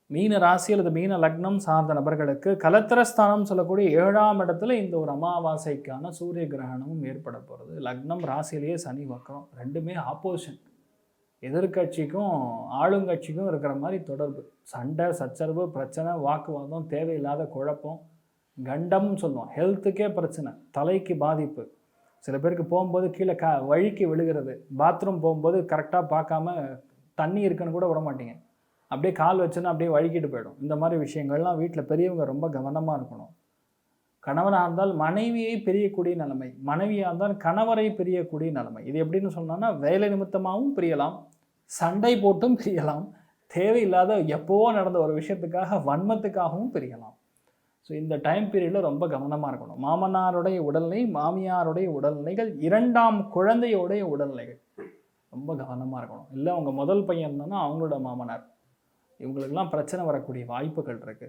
மீன ராசி அல்லது மீன லக்னம் சார்ந்த நபர்களுக்கு கலத்திரஸ்தானம் சொல்லக்கூடிய 7ஆம் இடத்துல இந்த ஒரு அமாவாசைக்கான சூரிய கிரகணமும் ஏற்பட போகிறது. லக்னம் ராசியிலேயே சனி வக்கரம், ரெண்டுமே ஆப்போசிஷன். எதிர்கட்சிக்கும் ஆளுங்கட்சிக்கும் இருக்கிற மாதிரி தொடர்பு, சண்டை சச்சரவு, பிரச்சனை, வாக்குவாதம், தேவையில்லாத குழப்பம், கண்டம்னு சொல்லுவோம். ஹெல்த்துக்கே பிரச்சனை, தலைக்கு பாதிப்பு. சில பேருக்கு போகும்போது கீழே வழுக்கி விழுகிறது, பாத்ரூம் போகும்போது கரெக்டாக பார்க்காம தண்ணி இருக்குன்னு கூட விட மாட்டீங்க, அப்படியே கால் வச்சுன்னா அப்படியே வழுக்கிட்டு போயிடும். இந்த மாதிரி விஷயங்கள்லாம் வீட்டில் பெரியவங்க ரொம்ப கவனமாக இருக்கணும். கணவனாக இருந்தால் மனைவியை பிரியக்கூடிய நிலைமை, மனைவியாக இருந்தால் கணவரை பிரியக்கூடிய நிலைமை. இது எப்படின்னு சொன்னோன்னா, வேலை நிமித்தமாகவும் பிரியலாம், சண்டை போட்டும் பிரியலாம், தேவையில்லாத எப்போவோ நடந்த ஒரு விஷயத்துக்காக வன்மத்துக்காகவும் பிரியலாம். ஸோ இந்த டைம் பீரியடில் ரொம்ப கவனமாக இருக்கணும். மாமனாருடைய உடல்நிலை, மாமியாருடைய உடல்நிலைகள், 2ஆம் குழந்தையோடைய உடல்நிலைகள் ரொம்ப கவனமாக இருக்கணும். இல்லை அவங்க முதல் பையன் இருந்தாங்கன்னா அவங்களோட மாமனார், இவங்களுக்கெல்லாம் பிரச்சனை வரக்கூடிய வாய்ப்புகள் இருக்குது.